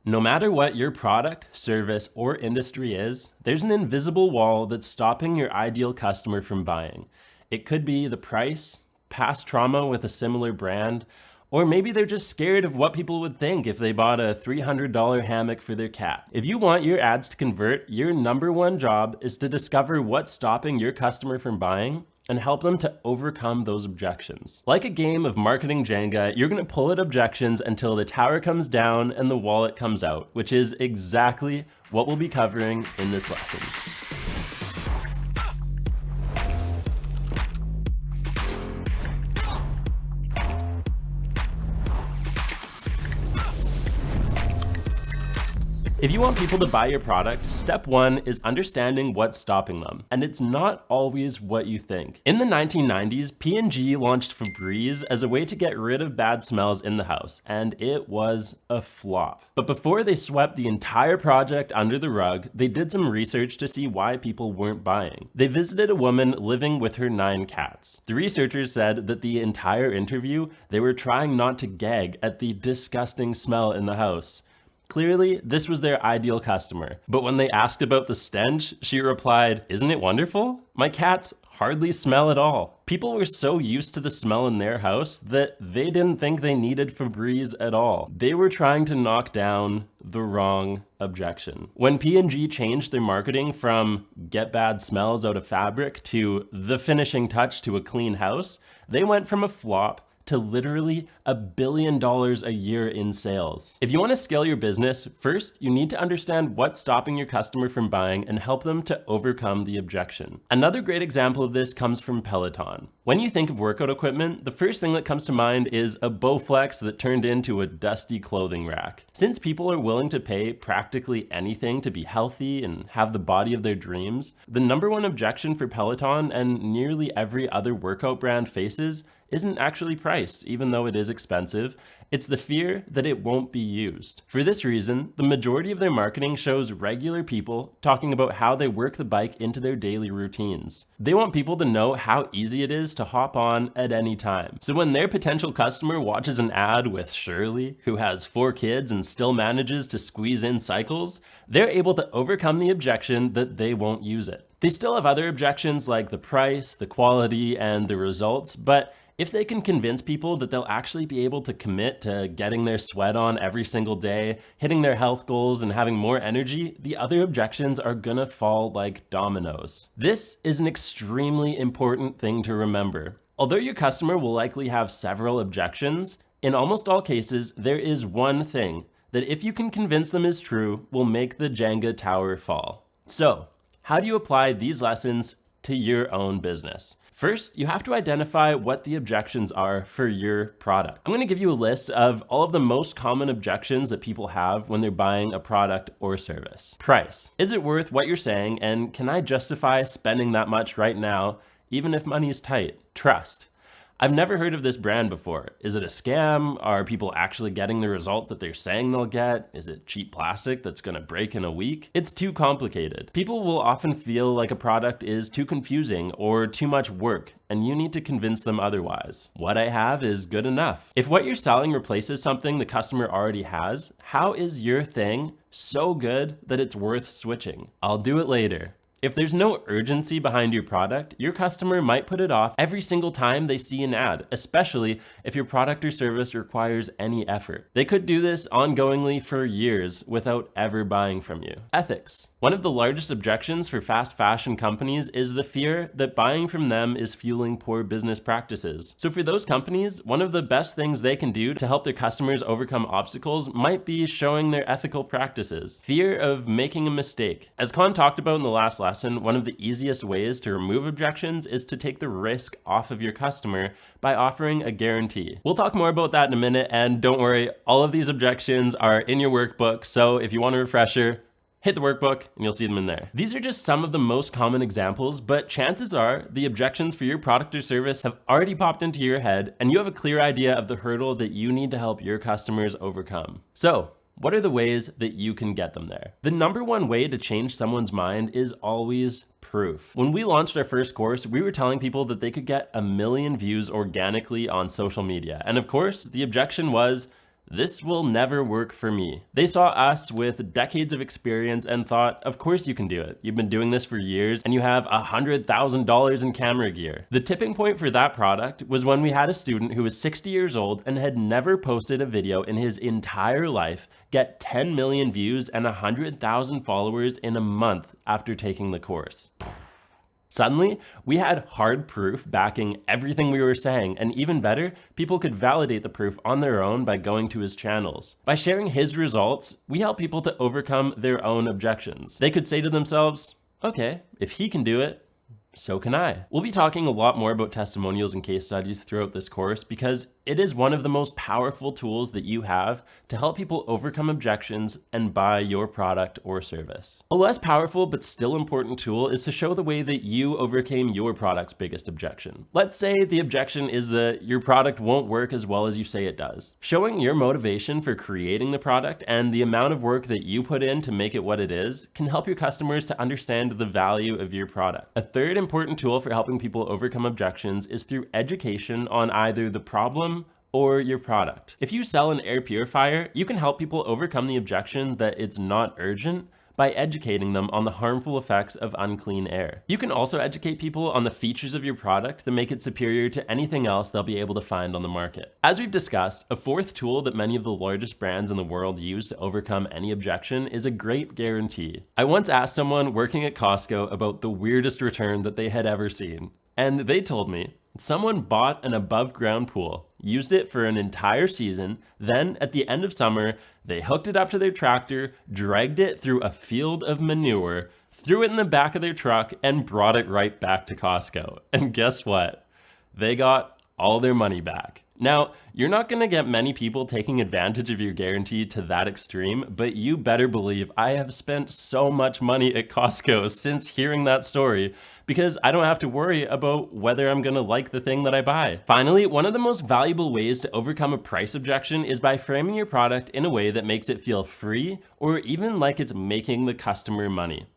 No matter what your product, service, or industry is, there's an invisible wall that's stopping your ideal customer from buying. It could be the price, past trauma with a similar brand, or maybe they're just scared of what people would think if they bought a $300 hammock for their cat. If you want your ads to convert, your number one job is to discover what's stopping your customer from buying and help them to overcome those objections. Like a game of marketing Jenga, you're gonna pull at objections until the tower comes down and the wallet comes out, which is exactly what we'll be covering in this lesson. If you want people to buy your product, step one is understanding what's stopping them. And it's not always what you think. In the 1990s, P&G launched Febreze as a way to get rid of bad smells in the house, and it was a flop. But before they swept the entire project under the rug, they did some research to see why people weren't buying. They visited a woman living with her 9 cats. The researchers said that the entire interview, they were trying not to gag at the disgusting smell in the house. Clearly, this was their ideal customer. But when they asked about the stench, she replied, "Isn't it wonderful? My cats hardly smell at all." People were so used to the smell in their house that they didn't think they needed Febreze at all. They were trying to knock down the wrong objection. When P&G changed their marketing from "get bad smells out of fabric" to "the finishing touch to a clean house," they went from a flop to literally $1 billion a year in sales. If you want to scale your business, first, you need to understand what's stopping your customer from buying and help them to overcome the objection. Another great example of this comes from Peloton. When you think of workout equipment, the first thing that comes to mind is a Bowflex that turned into a dusty clothing rack. Since people are willing to pay practically anything to be healthy and have the body of their dreams, the number one objection for Peloton and nearly every other workout brand faces isn't actually price, even though it is expensive. It's the fear that it won't be used. For this reason, the majority of their marketing shows regular people talking about how they work the bike into their daily routines. They want people to know how easy it is to hop on at any time. So when their potential customer watches an ad with Shirley, who has 4 kids and still manages to squeeze in cycles, they're able to overcome the objection that they won't use it. They still have other objections like the price, the quality, and the results, but if they can convince people that they'll actually be able to commit to getting their sweat on every single day, hitting their health goals, and having more energy, the other objections are gonna fall like dominoes. This is an extremely important thing to remember. Although your customer will likely have several objections, in almost all cases, there is one thing that if you can convince them is true, will make the Jenga tower fall. So, how do you apply these lessons to your own business? First, you have to identify what the objections are for your product. I'm gonna give you a list of all of the most common objections that people have when they're buying a product or service. Price. Is it worth what you're saying, and can I justify spending that much right now, even if money is tight? Trust. I've never heard of this brand before. Is it a scam? Are people actually getting the results that they're saying they'll get? Is it cheap plastic that's gonna break in a week? It's too complicated. People will often feel like a product is too confusing or too much work, and you need to convince them otherwise. What I have is good enough. If what you're selling replaces something the customer already has, how is your thing so good that it's worth switching? I'll do it later. If there's no urgency behind your product, your customer might put it off every single time they see an ad, especially if your product or service requires any effort. They could do this ongoingly for years without ever buying from you. Ethics. One of the largest objections for fast fashion companies is the fear that buying from them is fueling poor business practices. So for those companies, one of the best things they can do to help their customers overcome obstacles might be showing their ethical practices. Fear of making a mistake. As Khan talked about in the last lesson, one of the easiest ways to remove objections is to take the risk off of your customer by offering a guarantee. We'll talk more about that in a minute, and don't worry, all of these objections are in your workbook, so if you want a refresher, hit the workbook and you'll see them in there. These are just some of the most common examples, but chances are the objections for your product or service have already popped into your head and you have a clear idea of the hurdle that you need to help your customers overcome. So, what are the ways that you can get them there? The number one way to change someone's mind is always proof. When we launched our first course, we were telling people that they could get 1 million views organically on social media. And of course, the objection was, This will never work for me. They saw us with decades of experience and thought, of course you can do it. You've been doing this for years and you have $100,000 in camera gear. The tipping point for that product was when we had a student who was 60 years old and had never posted a video in his entire life get 10 million views and 100,000 followers in a month after taking the course. Suddenly, we had hard proof backing everything we were saying, and even better, people could validate the proof on their own by going to his channels. By sharing his results, we help people to overcome their own objections. They could say to themselves, okay, if he can do it, so can I. We'll be talking a lot more about testimonials and case studies throughout this course because it is one of the most powerful tools that you have to help people overcome objections and buy your product or service. A less powerful but still important tool is to show the way that you overcame your product's biggest objection. Let's say the objection is that your product won't work as well as you say it does. Showing your motivation for creating the product and the amount of work that you put in to make it what it is can help your customers to understand the value of your product. A third important tool for helping people overcome objections is through education on either the problem or your product. If you sell an air purifier, you can help people overcome the objection that it's not urgent by educating them on the harmful effects of unclean air. You can also educate people on the features of your product that make it superior to anything else they'll be able to find on the market. As we've discussed, a fourth tool that many of the largest brands in the world use to overcome any objection is a great guarantee. I once asked someone working at Costco about the weirdest return that they had ever seen, and they told me someone bought an above ground pool, used it for an entire season, then at the end of summer, they hooked it up to their tractor, dragged it through a field of manure, threw it in the back of their truck, and brought it right back to Costco. And guess what? They got all their money back. Now, you're not gonna get many people taking advantage of your guarantee to that extreme, but you better believe I have spent so much money at Costco since hearing that story because I don't have to worry about whether I'm gonna like the thing that I buy. Finally, one of the most valuable ways to overcome a price objection is by framing your product in a way that makes it feel free or even like it's making the customer money.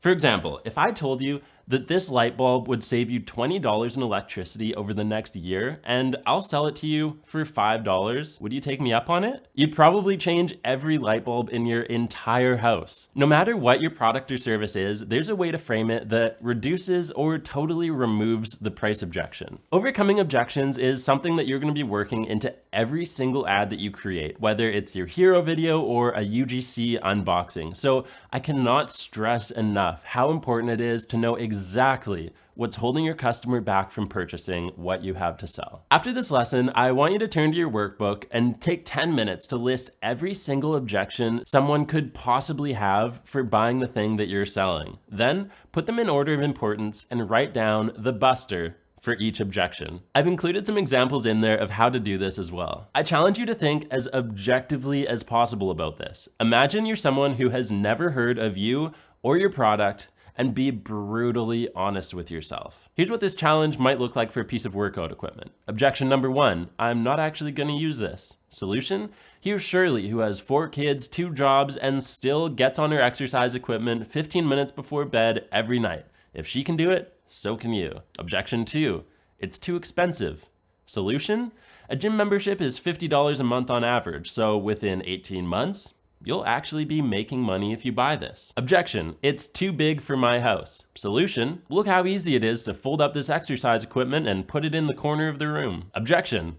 For example, if I told you that this light bulb would save you $20 in electricity over the next year, and I'll sell it to you for $5, would you take me up on it? You'd probably change every light bulb in your entire house. No matter what your product or service is, there's a way to frame it that reduces or totally removes the price objection. Overcoming objections is something that you're going to be working into every single ad that you create, whether it's your hero video or a UGC unboxing. So I cannot stress enough how important it is to know exactly what's holding your customer back from purchasing what you have to sell. After this lesson, I want you to turn to your workbook and take 10 minutes to list every single objection someone could possibly have for buying the thing that you're selling. Then put them in order of importance and write down the buster for each objection. I've included some examples in there of how to do this as well. I challenge you to think as objectively as possible about this. Imagine you're someone who has never heard of you or your product and be brutally honest with yourself. Here's what this challenge might look like for a piece of workout equipment. Objection number 1, I'm not actually gonna use this. Solution, here's Shirley who has 4 kids, 2 jobs, and still gets on her exercise equipment 15 minutes before bed every night. If she can do it, so can you. Objection 2, it's too expensive. Solution, a gym membership is $50 a month on average, so within 18 months, you'll actually be making money if you buy this. Objection, it's too big for my house. Solution, look how easy it is to fold up this exercise equipment and put it in the corner of the room. Objection,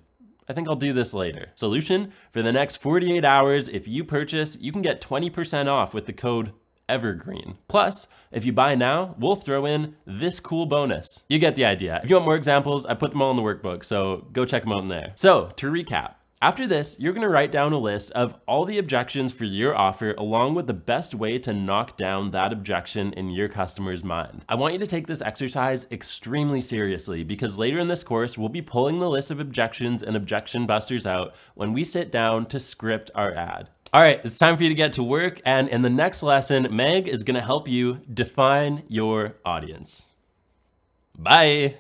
I think I'll do this later. Solution, for the next 48 hours, if you purchase, you can get 20% off with the code Evergreen. Plus, if you buy now, we'll throw in this cool bonus. You get the idea. If you want more examples, I put them all in the workbook, so go check them out in there. So, to recap, after this, you're gonna write down a list of all the objections for your offer along with the best way to knock down that objection in your customer's mind. I want you to take this exercise extremely seriously because later in this course, we'll be pulling the list of objections and objection busters out when we sit down to script our ad. All right, it's time for you to get to work, and in the next lesson, Meg is gonna help you define your audience. Bye.